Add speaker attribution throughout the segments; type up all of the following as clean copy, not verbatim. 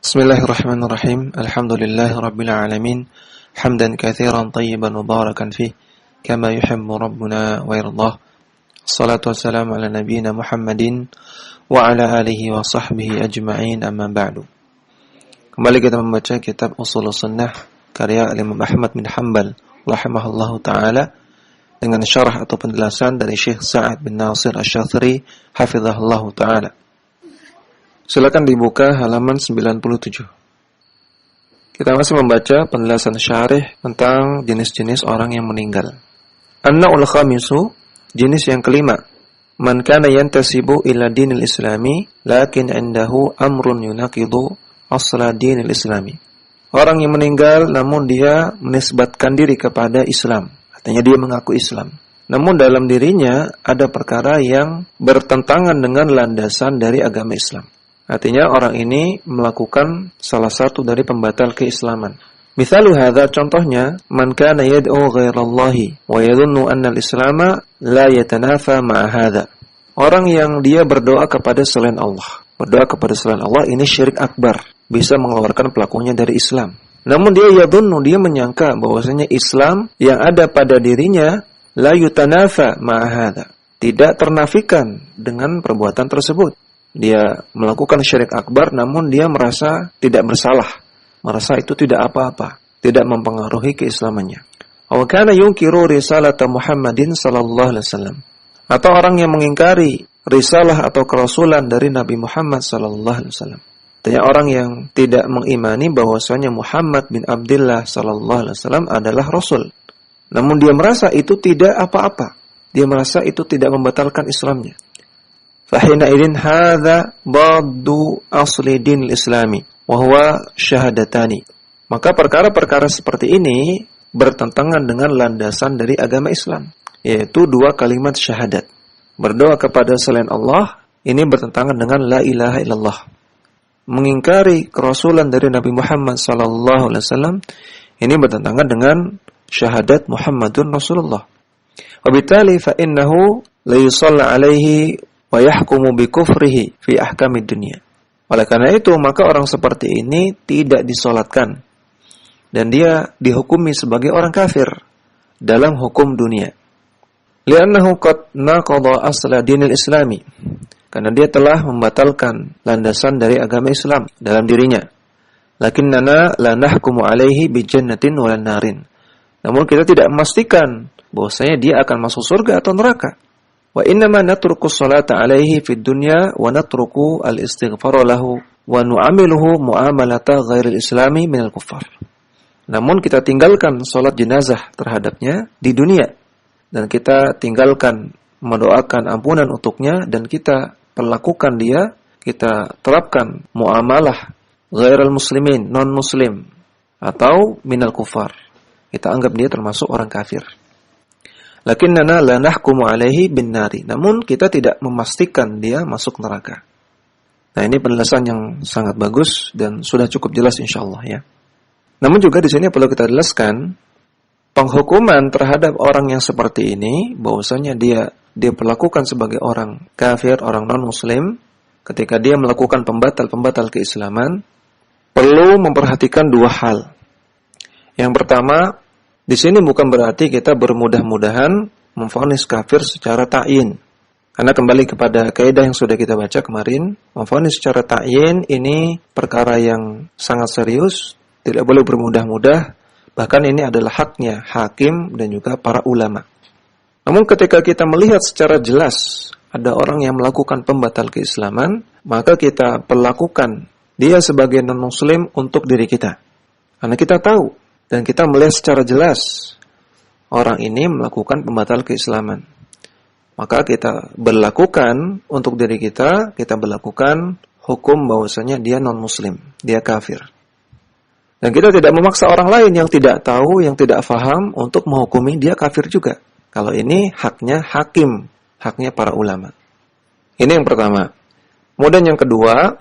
Speaker 1: Bismillahirrahmanirrahim. Alhamdulillahirabbil alamin. Hamdan katsiran thayyiban mubarakan fih kama yuhibbu rabbuna wa yardah. Shalatu wassalamu ala nabiyyina Muhammadin wa ala alihi wa sahbihi ajma'in, amma ba'du. Kembali kita membaca kitab Usshulus Sunnah karya Imam Ahmad bin Hanbal rahimahullahu taala dengan syarah atau penjelasan dari Syekh Sa'ad bin Nasir Asy-Syadzili hafizahullahu taala. Silakan dibuka halaman 97. Kita masih membaca penjelasan syarih tentang jenis-jenis orang yang meninggal. An-naw'ul khamisu, jenis yang kelima. Man kana yantasibu ila dinil islami lakin indahu amrun yunaqidu asla dinil islami. Orang yang meninggal namun dia menisbatkan diri kepada Islam. Artinya dia mengaku Islam. Namun dalam dirinya ada perkara yang bertentangan dengan landasan dari agama Islam. Artinya orang ini melakukan salah satu dari pembatal keislaman. Mithalu hadza, contohnya, man kana yad'u ghairallahi wa yadhunnu anna al-islama la yatanafa ma'a hadza. Orang yang dia berdoa kepada selain Allah. Berdoa kepada selain Allah ini syirik akbar, bisa mengeluarkan pelakunya dari Islam. Namun dia yadhunnu, dia menyangka bahwasanya Islam yang ada pada dirinya la yutanafa ma'a hadza, tidak ternafikan dengan perbuatan tersebut. Dia melakukan syirik akbar namun dia merasa tidak bersalah, merasa itu tidak apa-apa, tidak mempengaruhi keislamannya. Aw kana yunkiru risalata Muhammadin sallallahu alaihi wasallam, atau orang yang mengingkari risalah atau kerasulan dari Nabi Muhammad sallallahu alaihi wasallam. Artinya orang yang tidak mengimani bahwasanya Muhammad bin Abdullah sallallahu alaihi wasallam adalah rasul. Namun dia merasa itu tidak apa-apa. Dia merasa itu tidak membatalkan Islamnya. Fahina idin hadza baddu asli dinil islami wa huwa syahadatani. Maka perkara-perkara seperti ini bertentangan dengan landasan dari agama Islam, yaitu dua kalimat syahadat. Berdoa kepada selain Allah ini bertentangan dengan la ilaha illallah. Mengingkari kerasulan dari Nabi Muhammad sallallahu alaihi wasallam ini bertentangan dengan syahadat Muhammadun Rasulullah. Wabitali fa innahu la yusalla alaihi wa yahkumu bi kufrihi fi ahkamid dunya. Oleh karena itu, maka orang seperti ini tidak disolatkan dan dia dihukumi sebagai orang kafir dalam hukum dunia. Li'annahu qad naqadha asla dinil islami. Karena dia telah membatalkan landasan dari agama Islam dalam dirinya. Lakinnana la nahkumu alaihi bi jannatin wa narin. Namun kita tidak memastikan bahwasanya dia akan masuk surga atau neraka. Wa innama natruku sholata alaihi fid dunya wa natruku al-istighfar lahu wa nu'amiluhu mu'amalata ghairil islami minal kuffar. Namun kita tinggalkan salat jenazah terhadapnya di dunia dan kita tinggalkan mendoakan ampunan untuknya dan kita perlakukan dia, kita terapkan muamalah ghairil muslimin, non muslim atau minal kuffar. Kita anggap dia termasuk orang kafir. Lakinnana la nahkumu alaihi bin nari. Namun kita tidak memastikan dia masuk neraka. Nah, ini penjelasan yang sangat bagus dan sudah cukup jelas insyaallah ya. Namun juga di sini perlu kita jelaskan penghukuman terhadap orang yang seperti ini, bahwasanya dia perlakukan sebagai orang kafir, orang non-muslim ketika dia melakukan pembatal keislaman, perlu memperhatikan dua hal. Yang pertama, di sini bukan berarti kita bermudah-mudahan memvonis kafir secara ta'yin. Karena kembali kepada kaidah yang sudah kita baca kemarin, memvonis secara ta'yin ini perkara yang sangat serius, tidak boleh bermudah-mudah, bahkan ini adalah haknya hakim dan juga para ulama. Namun ketika kita melihat secara jelas ada orang yang melakukan pembatal keislaman, maka kita perlakukan dia sebagai non-muslim untuk diri kita. Karena kita tahu dan kita melihat secara jelas orang ini melakukan pembatal keislaman. Maka kita berlakukan untuk diri kita berlakukan hukum bahwasanya dia non-muslim, dia kafir. Dan kita tidak memaksa orang lain yang tidak tahu, yang tidak faham untuk menghukumi dia kafir juga. Kalau ini haknya hakim, haknya para ulama. Ini yang pertama. Kemudian yang kedua,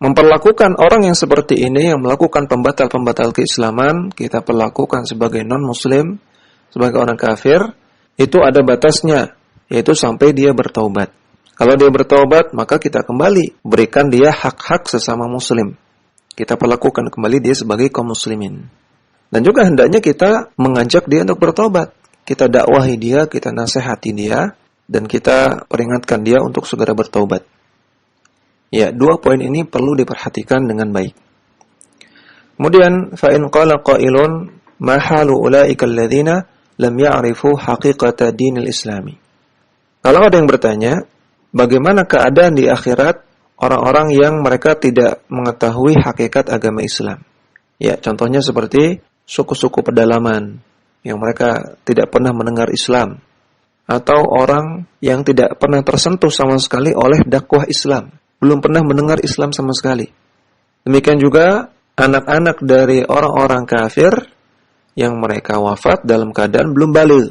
Speaker 1: memperlakukan orang yang seperti ini, yang melakukan pembatal keislaman, kita perlakukan sebagai non-muslim, sebagai orang kafir, itu ada batasnya, yaitu sampai dia bertaubat. Kalau dia bertaubat, maka kita kembali berikan dia hak-hak sesama muslim. Kita perlakukan kembali dia sebagai kaum muslimin. Dan juga hendaknya kita mengajak dia untuk bertobat. Kita dakwahi dia, kita nasihati dia, dan kita peringatkan dia untuk segera bertobat. Ya, 2 poin ini perlu diperhatikan dengan baik. Kemudian, fa in qala qailun ma halu ulaika alladziina lam ya'rifu haqiqata dinil islami. Kalau ada yang bertanya, bagaimana keadaan di akhirat orang-orang yang mereka tidak mengetahui hakikat agama Islam? Ya, contohnya seperti suku-suku pedalaman yang mereka tidak pernah mendengar Islam, atau orang yang tidak pernah tersentuh sama sekali oleh dakwah Islam, belum pernah mendengar Islam sama sekali. Demikian juga anak-anak dari orang-orang kafir yang mereka wafat dalam keadaan belum baligh.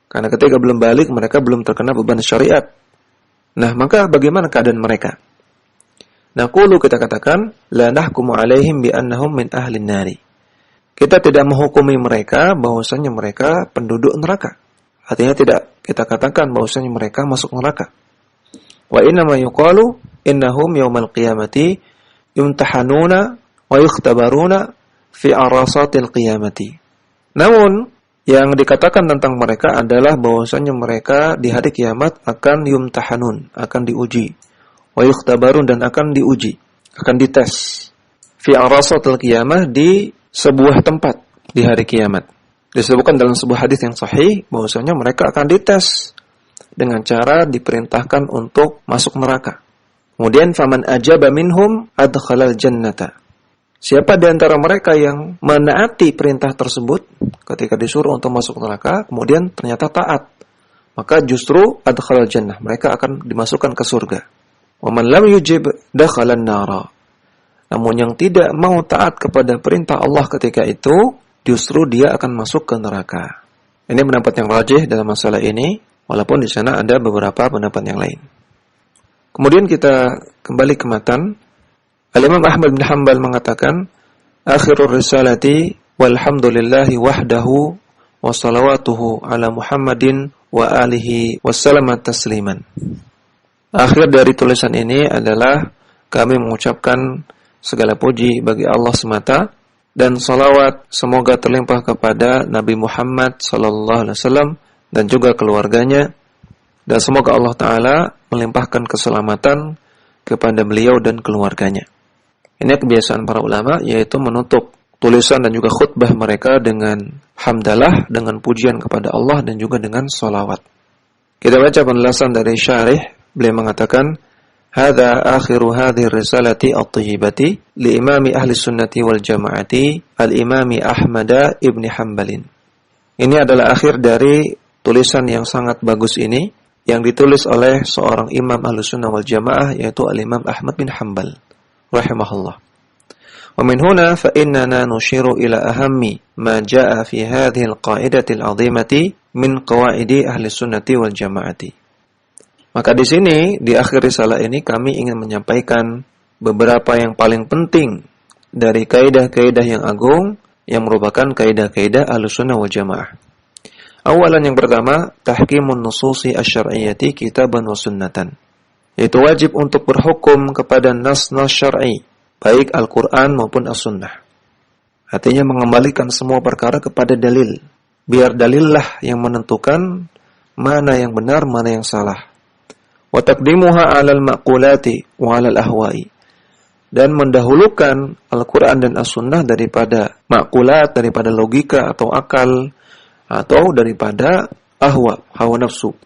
Speaker 1: Karena ketika belum baligh mereka belum terkena beban syariat. Nah, maka bagaimana keadaan mereka? Naqulu, kita katakan, la nahkumu alaihim bi annahum min ahlin nari. Kita tidak menghukumi mereka bahwasanya mereka penduduk neraka. Artinya tidak kita katakan bahwasanya mereka masuk neraka. Wa inna ma yuqalu innahum yaumal qiyamati yumtahanuna wa yukhtabaruna fi arasatil qiyamati. Namun yang dikatakan tentang mereka adalah bahwasanya mereka di hari kiamat akan yumtahanun, akan diuji. Wa yukhtabarun, dan akan diuji, akan dites. Fi arasatil qiyamah, di sebuah tempat di hari kiamat. Disebutkan dalam sebuah hadis yang sahih bahwasanya mereka akan dites dengan cara diperintahkan untuk masuk neraka. Kemudian faman ajaba minhum adkhalal jannata. Siapa di antara mereka yang menaati perintah tersebut ketika disuruh untuk masuk neraka, kemudian ternyata taat, maka justru adkhalal jannah, mereka akan dimasukkan ke surga. Wa man lam yujib dakhalan nara. Namun yang tidak mau taat kepada perintah Allah ketika itu, justru dia akan masuk ke neraka. Ini pendapat yang rajih dalam masalah ini, walaupun di sana ada beberapa pendapat yang lain. Kemudian kita kembali ke matan. Al-Imam Ahmad bin Hanbal mengatakan, akhirur risalati walhamdulillahi wahdahu wa salawatuhu ala Muhammadin wa alihi wa salamat tasliman. Akhir dari tulisan ini adalah kami mengucapkan segala puji bagi Allah semata, dan salawat semoga terlimpah kepada Nabi Muhammad sallallahu alaihi wasallam dan juga keluarganya, dan semoga Allah Ta'ala melimpahkan keselamatan kepada beliau dan keluarganya. Ini kebiasaan para ulama, yaitu menutup tulisan dan juga khutbah mereka dengan hamdalah, dengan pujian kepada Allah dan juga dengan salawat. Kita baca penjelasan dari syarih. Beliau mengatakan, hadza akhiru hadhihi risalati at-thayyibati li imami ahli sunnati wal jamaati al-imami Ahmad ibn Hanbalin. Ini adalah akhir dari tulisan yang sangat bagus ini, yang ditulis oleh seorang imam ahli sunnah wal jamaah, yaitu al-imam Ahmad bin Hanbal rahimahullah. Wa min huna fa innana nushiru ila ahammi ma jaa fi hadhihi al-qa'idati al-'azimati min qawaidi ahli sunnati wal jamaati. Maka di sini, di akhir risalah ini, kami ingin menyampaikan beberapa yang paling penting dari kaidah-kaidah yang agung yang merupakan kaidah-kaidah Ahlussunnah wal Jamaah. Awalan, yang pertama, tahkimun nususi asy-syar'iyyati kitaban wa sunnatan. Yaitu wajib untuk berhukum kepada nas-nas syar'i, baik Al-Qur'an maupun As-Sunnah. Artinya mengembalikan semua perkara kepada dalil. Biar dalillah yang menentukan mana yang benar, mana yang salah. Wa taqdimuha 'alal maqulati wa 'alal ahwa'i, dan mendahulukan Al-Qur'an dan As-Sunnah daripada maqulat, daripada logika atau akal, atau daripada ahwa, hawa nafsu.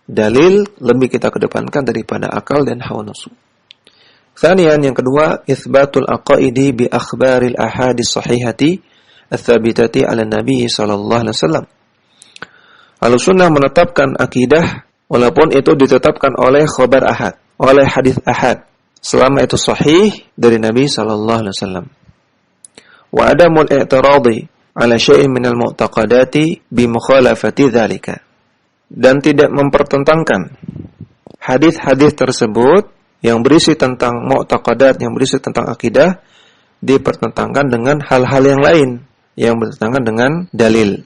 Speaker 1: Dalil lebih kita kedepankan daripada akal dan hawa nafsu. Tsaniyan, yang kedua, itsbatul aqaidi bi akhbaril ahadits sahihati ats-tsabitati 'ala Nabi sallallahu alaihi wasallam. Ahlussunnah menetapkan akidah walaupun itu ditetapkan oleh khabar ahad, oleh hadis ahad, selama itu sahih dari Nabi sallallahu alaihi wasallam. Wa adamul i'tiradi ala syai'in minal mu'taqadati bi mukhalafati dzalika. Dan tidak mempertentangkan hadis-hadis tersebut yang berisi tentang mu'taqadat, yang berisi tentang akidah, dipertentangkan dengan hal-hal yang lain yang bertentangan dengan dalil.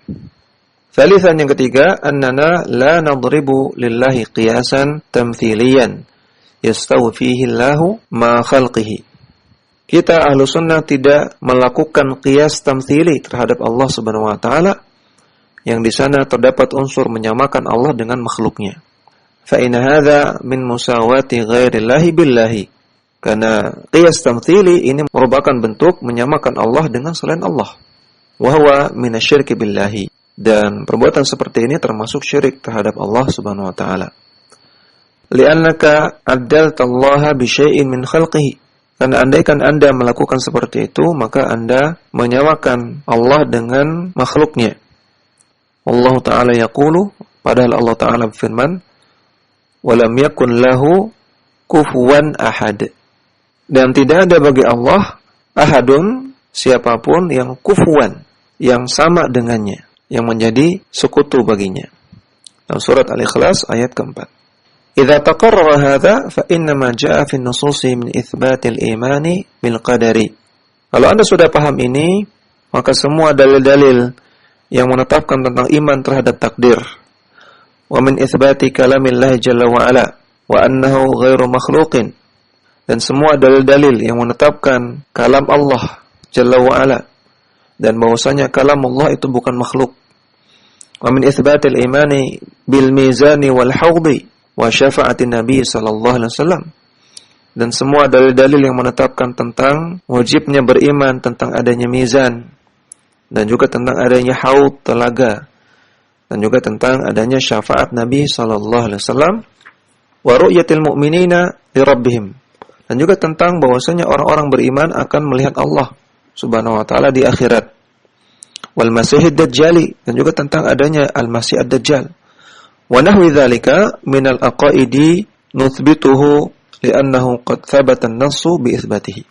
Speaker 1: Tsalitsan, yang ketiga, annana la nadribu lillahi qiyasan tamthiliyan yastawi fihi Allahu ma khalqihi. kita Ahlus Sunnah tidak melakukan qiyas tamtsili terhadap Allah Subhanahu wa taala yang di sana terdapat unsur menyamakan Allah dengan makhluknya. Fa in hadza min musawati ghairillahi billahi. Karena qiyas tamtsili ini merupakan bentuk menyamakan Allah dengan selain Allah. Wa huwa minasyirki billahi. Dan perbuatan seperti ini termasuk syirik terhadap Allah Subhanahu wa taala. Li'annaka addalta Allah bi syai'in min khalqihi. Karena andaikan Anda melakukan seperti itu, maka Anda menyamakan Allah dengan makhluknya. Allah Ta'ala yaqulu, padahal Allah Ta'ala berfirman, walam yakun lahu kufuwan ahad. Dan tidak ada bagi Allah ahadun, siapapun yang kufuwan, yang sama dengannya, yang menjadi sekutu baginya. Dalam surat Al-Ikhlas ayat keempat. Idza taqarrara hadza fa innama jaa fi an-nususi min itsbatil imani bil qadari. Kalau Anda sudah paham ini, maka semua dalil-dalil yang menetapkan tentang iman terhadap takdir, wa min itsbati kalamillah jalla wa ala wa annahu ghairu makhluqin, dan semua dalil-dalil yang menetapkan kalam Allah jalla wa ala dan bahwasanya kalam Allah itu bukan makhluk. Wa min itsbatil imani bil mizani wal haudi wa syafa'atin nabi sallallahu alaihi wasallam, dan semua dalil-dalil yang menetapkan tentang wajibnya beriman tentang adanya mizan, dan juga tentang adanya haud, telaga, dan juga tentang adanya syafaat Nabi sallallahu alaihi wasallam, wa ru'yatil mu'minina li rabbihim, dan juga tentang bahwasanya orang-orang beriman akan melihat Allah Subhanahu wa taala di akhirat, wal masihid dajjali, dan juga tentang adanya al-masih ad-dajjal, wa nahwi dzalika minal aqaidi nuthbituhu li'annahu qad thabata an-nassu bi itsbatihi.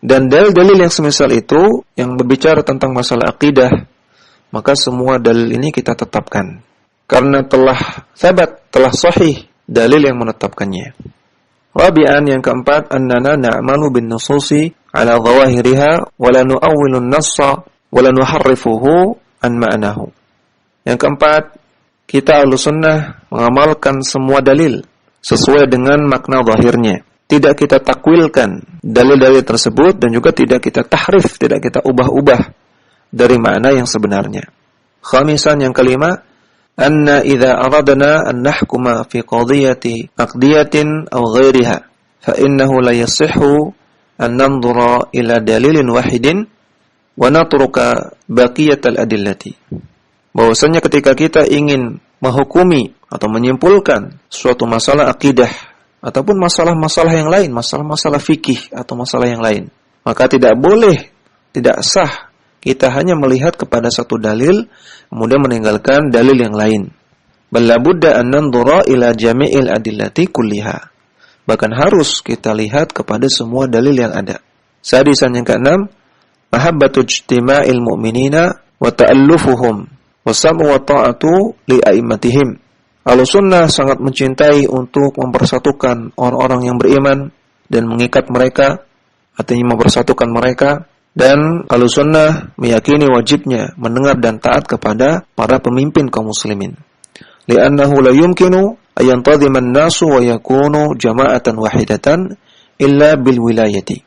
Speaker 1: Dan dalil-dalil yang semisal itu yang berbicara tentang masalah akidah, maka semua dalil ini kita tetapkan karena telah sabat, telah sahih dalil yang menetapkannya. Rabi'an, yang keempat, annana na'malu bin nususi ala dhawahiriha wa la nu'awwilu an-nassa wa la nuharrifuhu an ma'nahu. Yang keempat, kita Ahlus Sunnah mengamalkan semua dalil sesuai dengan makna zahirnya. Tidak kita takwilkan dalil-dalil tersebut, dan juga tidak kita tahrif, tidak kita ubah-ubah dari makna yang sebenarnya. Khamisan, yang kelima, anna idza aradna an nahkuma fi qadiyati aqdiyatin aw ghairiha fa innahu la yasihhu an nanzura ila dalilin wahidin wa natruka baqiyatal adillati. Bahwasanya ketika kita ingin menghukumi atau menyimpulkan suatu masalah akidah ataupun masalah-masalah yang lain, masalah-masalah fikih atau masalah yang lain, maka tidak boleh, tidak sah kita hanya melihat kepada satu dalil kemudian meninggalkan dalil yang lain. Bal la budda an nanzura ila jami'il adillati kulliha. Bahkan harus kita lihat kepada semua dalil yang ada. Sadisan, yang keenam, mahabbatu ijtima'il mu'minina wa ta'allufuhum wa sam'u wa ta'atu li a'immatihim. Ahlus Sunnah sangat mencintai untuk mempersatukan orang-orang yang beriman dan mengikat mereka, artinya mempersatukan mereka. Dan Ahlus Sunnah meyakini wajibnya mendengar dan taat kepada para pemimpin kaum muslimin. Li'annahu la yumkinu ayantazima an-nasu wa yakunu jama'atan wahidatan illa bil wilayati.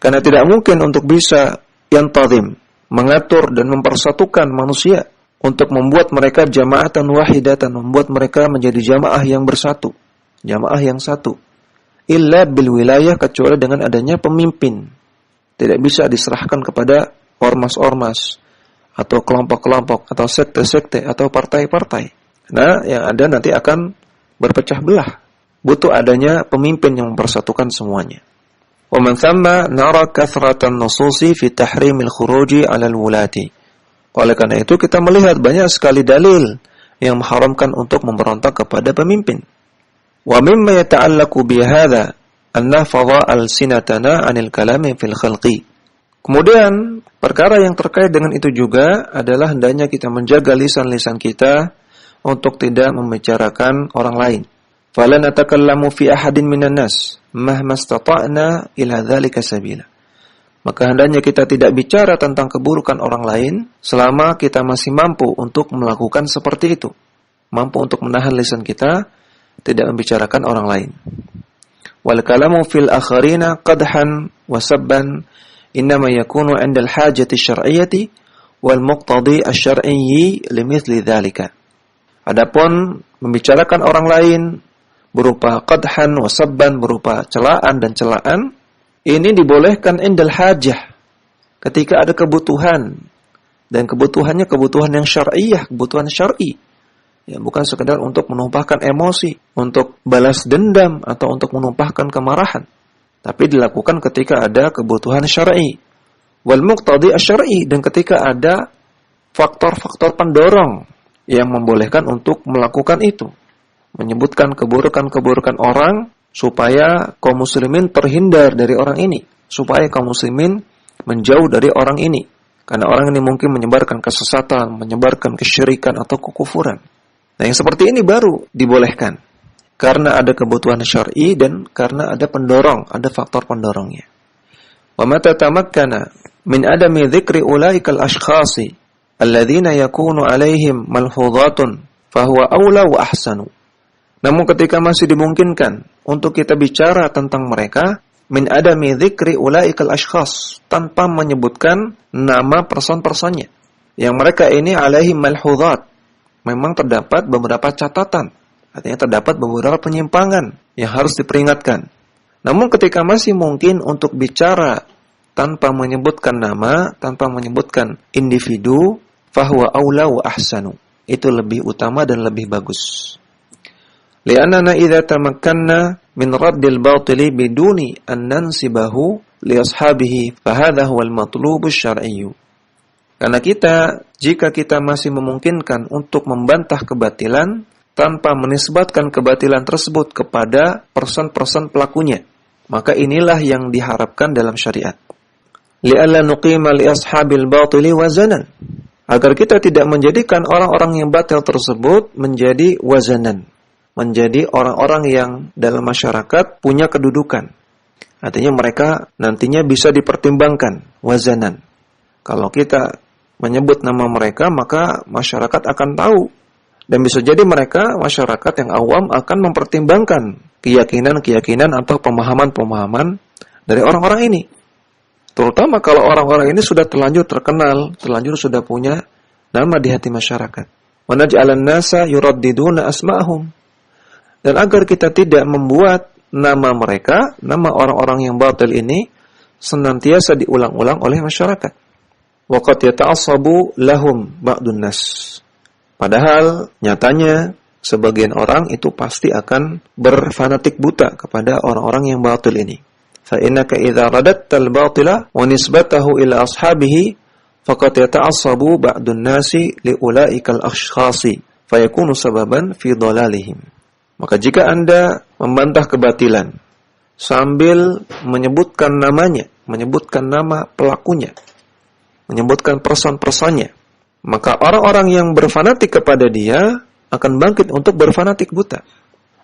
Speaker 1: Karena tidak mungkin untuk bisa yantazim, mengatur dan mempersatukan manusia, untuk membuat mereka jama'atan wahidatan, membuat mereka menjadi jamaah yang bersatu, jamaah yang satu. Illa bil wilayah, kecuali dengan adanya pemimpin. Tidak bisa diserahkan kepada ormas-ormas atau kelompok-kelompok atau sekte-sekte atau partai-partai. Nah, yang ada nanti akan berpecah belah. Butuh adanya pemimpin yang mempersatukan semuanya. Wa man thamma nara kathratan nususi fi tahrimil khuruji 'alal wulati. Oleh karena itu kita melihat banyak sekali dalil yang mengharamkan untuk memberontak kepada pemimpin. Wa mimma yata'allaqu bihadza an nahfadha al-sinatana 'anil kalami fil khalqi. Kemudian perkara yang terkait dengan itu juga adalah hendaknya kita menjaga lisan-lisan kita untuk tidak membicarakan orang lain. Fala natakallamu fi ahadin minan nas mahma istata'na ila dzalika sabila. Maka hendaknya kita tidak bicara tentang keburukan orang lain selama kita masih mampu untuk melakukan seperti itu. Mampu untuk menahan lisan kita, tidak membicarakan orang lain. wal kalamu fil akharina qadhan wa sabban innama yakunu 'inda al-hajati asy-syar'iyyati wal muqtadi asy-syar'iyyi limithli dzalika. Adapun membicarakan orang lain berupa qadhan wa sabban, berupa celaan dan celaan, ini dibolehkan indal hajah, ketika ada kebutuhan, dan kebutuhannya kebutuhan yang syar'iyyah, kebutuhan syar'i. Ya, bukan sekedar untuk menumpahkan emosi, untuk balas dendam atau untuk menumpahkan kemarahan, tapi dilakukan ketika ada kebutuhan syar'i. Wal muqtadi asy-syar'i, dan ketika ada faktor-faktor pendorong yang membolehkan untuk melakukan itu. Menyebutkan keburukan-keburukan orang supaya kaum muslimin terhindar dari orang ini, supaya kaum muslimin menjauh dari orang ini. Karena orang ini mungkin menyebarkan kesesatan, menyebarkan kesyirikan atau kekufuran. Nah, yang seperti ini baru dibolehkan. Karena ada kebutuhan syar'i dan karena ada pendorong, ada faktor pendorongnya. Wa mata tamakkana min adami dzikri ulaikal ashkhasi alladzina yakunu alaihim malhudhatun fahuwa aula wa ahsanu. Namun ketika masih dimungkinkan untuk kita bicara tentang mereka, min adami dzikri ulaikal ashkhas, tanpa menyebutkan nama person-personnya, yang mereka ini alaihim malhudhat, memang terdapat beberapa catatan, artinya terdapat beberapa penyimpangan yang harus diperingatkan. Namun ketika masih mungkin untuk bicara tanpa menyebutkan nama, tanpa menyebutkan individu, fahuwa aula wa ahsanu, itu lebih utama dan lebih bagus. Li'annana idza tamakkanna min raddil batili biduni an nansibahu li ashabihi fahadha huwal matlubu syar'iyyu. Karena jika kita masih memungkinkan untuk membantah kebatilan tanpa menisbatkan kebatilan tersebut kepada person-person pelakunya, maka inilah yang diharapkan dalam syariat. Li'alla nuqima li ashabil batili wazanan, agar kita tidak menjadikan orang-orang yang batil tersebut menjadi wazanan, menjadi orang-orang yang dalam masyarakat punya kedudukan. Artinya mereka nantinya bisa dipertimbangkan, wazanan. Kalau kita menyebut nama mereka, maka masyarakat akan tahu. Dan bisa jadi mereka, masyarakat yang awam, akan mempertimbangkan keyakinan-keyakinan atau pemahaman-pemahaman dari orang-orang ini. Terutama kalau orang-orang ini sudah terlanjur terkenal, terlanjur sudah punya nama di hati masyarakat. Wa naj'alan nasa yuraddiduna asma'ahum. Dan agar kita tidak membuat nama mereka, nama orang-orang yang batil ini, senantiasa diulang-ulang oleh masyarakat. Waqad yata'assabu lahum ba'dun nas. Padahal nyatanya sebagian orang itu pasti akan berfanatik buta kepada orang-orang yang batil ini. Fa innaka idza radatta al-batila wa nisbatahu ila ashabihi faqad yata'assabu ba'dun nasi li ulaikal ashkhasi fayakunu sababan fi dhalalihim. Maka jika Anda membantah kebatilan sambil menyebutkan namanya, menyebutkan nama pelakunya, menyebutkan person-personnya, maka orang-orang yang berfanatik kepada dia akan bangkit untuk berfanatik buta,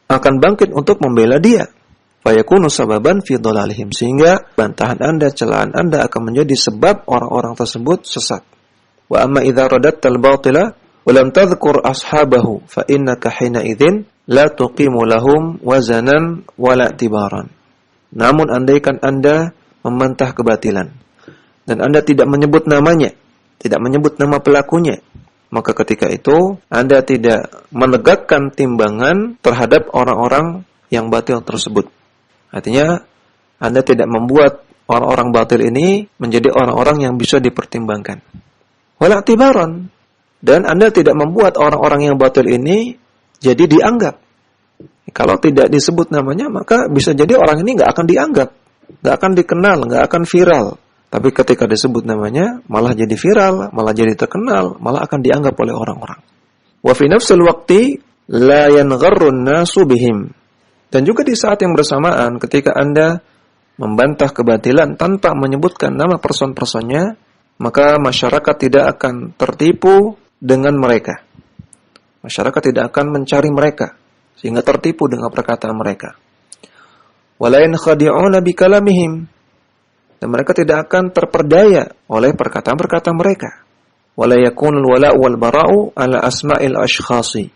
Speaker 1: akan bangkit untuk membela dia. Fayakunu sababan fi dhalalihim, sehingga bantahan Anda, celaan Anda akan menjadi sebab orang-orang tersebut sesat. Wa amma idza radatta al-batila wa lam tadhkur ashabahu fa innaka hina idzin la tuqimu lahum wazanan wala tibaran. Namun andaikan Anda membantah kebatilan dan Anda tidak menyebut namanya, tidak menyebut nama pelakunya, maka ketika itu Anda tidak menegakkan timbangan terhadap orang-orang yang batil tersebut. Artinya Anda tidak membuat orang-orang batil ini menjadi orang-orang yang bisa dipertimbangkan. Wala tibaran, dan Anda tidak membuat orang-orang yang batil ini jadi dianggap. Kalau tidak disebut namanya, maka bisa jadi orang ini nggak akan dianggap, nggak akan dikenal, nggak akan viral. Tapi ketika disebut namanya, malah jadi viral, malah jadi terkenal, malah akan dianggap oleh orang-orang. Wa fi nafsil waqti la yangharrun nasu bihim. Dan juga di saat yang bersamaan, ketika Anda membantah kebatilan tanpa menyebutkan nama person-personnya, maka masyarakat tidak akan tertipu dengan mereka. Masyarakat tidak akan mencari mereka, sehingga tertipu dengan perkataan mereka. Wala yankhadi'una bikalamihim. Dan mereka tidak akan terperdaya oleh perkataan-perkataan mereka. Wala yakunul wala' wal bara'u ala asma'il ashkhasi.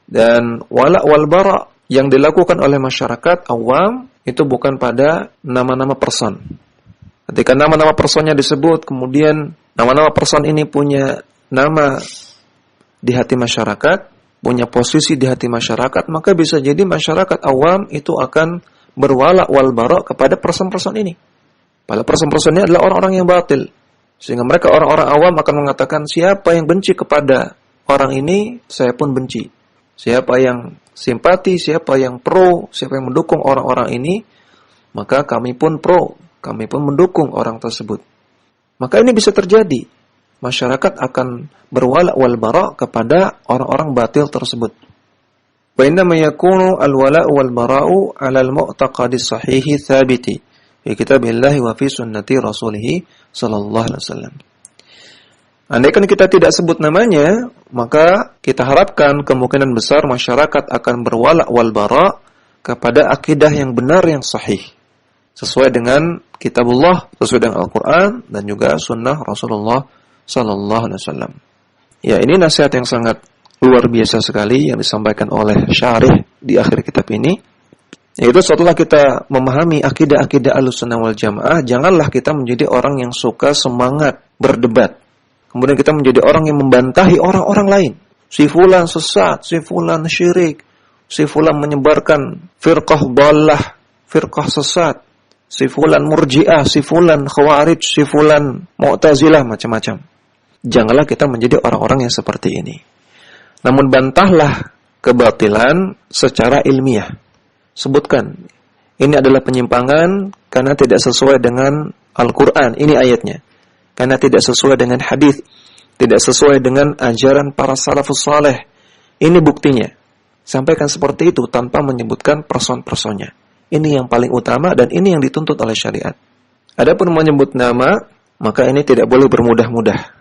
Speaker 1: Dan wala' wal bara' yang dilakukan oleh masyarakat awam itu bukan pada nama-nama person. Ketika nama-nama personnya disebut, kemudian nama-nama person ini punya nama di hati masyarakat, punya posisi di hati masyarakat, maka bisa jadi masyarakat awam itu akan berwala wal bara kepada person-person ini. Pada person-person ini adalah orang-orang yang batil. Sehingga mereka orang-orang awam akan mengatakan, siapa yang benci kepada orang ini, saya pun benci. Siapa yang simpati, siapa yang pro, siapa yang mendukung orang-orang ini, maka kami pun pro, kami pun mendukung orang tersebut. Maka ini bisa terjadi. Masyarakat akan berwala wal bara kepada orang-orang batil tersebut. Wa innama yakunu al-wala'u wal bara'u 'ala al-mu'taqadis sahihi tsabiti fi kitabillahi wa fi sunnati rasulih sallallahu alaihi wasallam. Andaikan kita tidak sebut namanya, maka kita harapkan kemungkinan besar masyarakat akan berwala wal bara kepada akidah yang benar, yang sahih, sesuai dengan kitabullah, sesuai dengan Al-Quran dan juga sunnah Rasulullah sallallahu alaihi wasallam. Ya, ini nasihat yang sangat luar biasa sekali yang disampaikan oleh syarih di akhir kitab ini. Yaitu setelah kita memahami akidah-akidah Ahlussunnah wal Jamaah, janganlah kita menjadi orang yang suka semangat berdebat. Kemudian kita menjadi orang yang membantahi orang-orang lain. Si fulan sesat, si fulan syirik, si fulan menyebarkan firqah dhallah, firqah sesat, si fulan murji'ah, si fulan khawarij, si fulan mu'tazilah, macam-macam. Janganlah kita menjadi orang-orang yang seperti ini. Namun bantahlah kebatilan secara ilmiah. Sebutkan, ini adalah penyimpangan karena tidak sesuai dengan Al-Quran, ini ayatnya. Karena tidak sesuai dengan hadis, tidak sesuai dengan ajaran para salafus saleh. Ini buktinya. Sampaikan seperti itu tanpa menyebutkan person-personnya. Ini yang paling utama dan ini yang dituntut oleh syariat. Adapun menyebut nama, maka ini tidak boleh bermudah-mudah.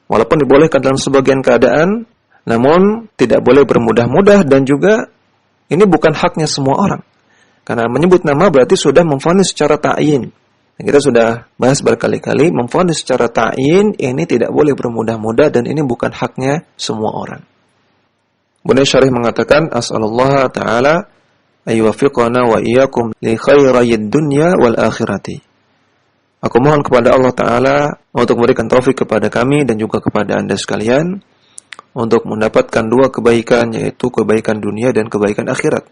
Speaker 1: Walaupun dibolehkan dalam sebagian keadaan, namun tidak boleh bermudah-mudah dan juga ini bukan haknya semua orang. Karena menyebut nama berarti sudah memvonis secara ta'yin. Kita sudah bahas berkali-kali, memvonis secara ta'yin ini tidak boleh bermudah-mudah dan ini bukan haknya semua orang. Kemudian syarih mengatakan, As'alullah ta'ala ayyuwafiqana wa iyyakum li khairayid dunya wal akhirati. Aku mohon kepada Allah Ta'ala untuk memberikan taufik kepada kami dan juga kepada anda sekalian untuk mendapatkan dua kebaikan, yaitu kebaikan dunia dan kebaikan akhirat.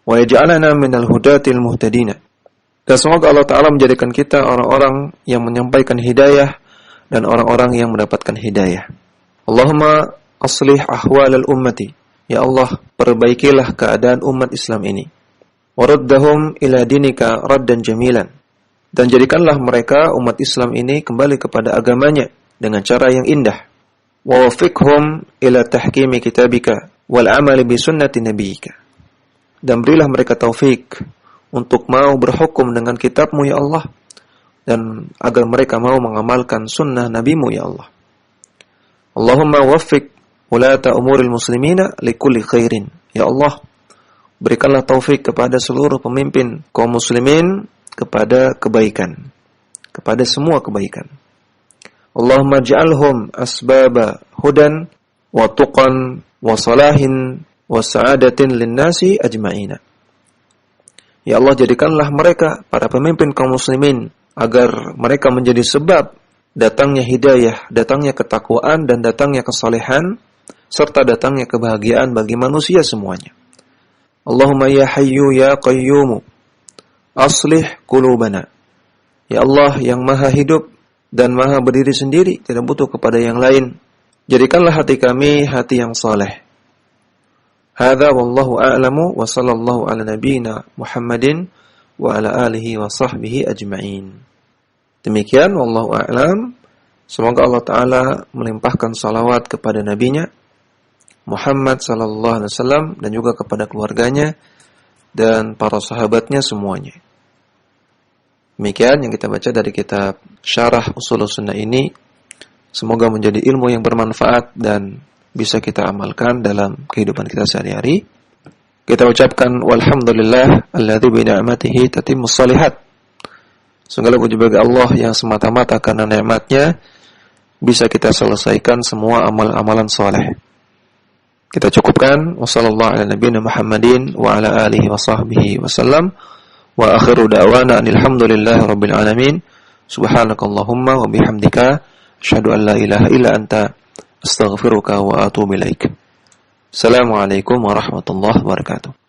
Speaker 1: Wa yaj'alana minal hudatil muhtadina. Dan semoga Allah Ta'ala menjadikan kita orang-orang yang menyampaikan hidayah dan orang-orang yang mendapatkan hidayah. Allahumma aslih ahwalal ummati. Ya Allah, perbaikilah keadaan umat Islam ini. Waruddahum ila dinika raddan jamilan. Dan jadikanlah mereka, umat Islam ini, kembali kepada agamanya dengan cara yang indah. Wa wafiqhum ila tahkimi kitabika wal amali bi sunnati nabiyyika. Dan berilah mereka taufik untuk mau berhukum dengan kitabmu ya Allah, dan agar mereka mau mengamalkan sunnah nabimu ya Allah. Allahumma waffiq ulata umuril muslimina likulli khairin. Ya Allah, berikanlah taufik kepada seluruh pemimpin kaum muslimin kepada kebaikan, kepada semua kebaikan. Allahumma ja'alhum asbaba hudan wa tuqan wa salahin wa sa'adatin linnasi ajma'ina. Ya Allah, jadikanlah mereka, para pemimpin kaum muslimin, agar mereka menjadi sebab datangnya hidayah, datangnya ketakwaan, dan datangnya kesalehan, serta datangnya kebahagiaan bagi manusia semuanya. Allahumma ya hayyu ya qayyumu, aslih qulubana. Ya Allah yang maha hidup dan maha berdiri sendiri, tidak butuh kepada yang lain, jadikanlah hati kami hati yang saleh. Hadza wallahu a'lamu wa sallallahu ala nabiyyina Muhammadin wa ala alihi wa sahbihi ajma'in. Demikian wallahu a'lam. Semoga Allah Ta'ala melimpahkan salawat kepada nabinya Muhammad sallallahu alaihi wasallam dan juga kepada keluarganya dan para sahabatnya semuanya. Demikian yang kita baca dari kitab Syarah Ushulus Sunnah ini. Semoga menjadi ilmu yang bermanfaat dan bisa kita amalkan dalam kehidupan kita sehari-hari. Kita ucapkan walhamdulillah alladzi bi ni'matihi tatimmus shalihat. Segala puji bagi Allah yang semata-mata karena nikmatnya bisa kita selesaikan semua amal-amalan saleh. kita cukupkan. Wassallallahu ala nabiyina Muhammadin wa ala alihi wa sahbihi wasallam. Wa akhiru da'wana alhamdulillahi rabbil alamin. Subhanakallahumma wa bihamdika asyhadu an la ilaha illa anta astaghfiruka wa atubu ilaik. Assalamualaikum warahmatullahi wabarakatuh.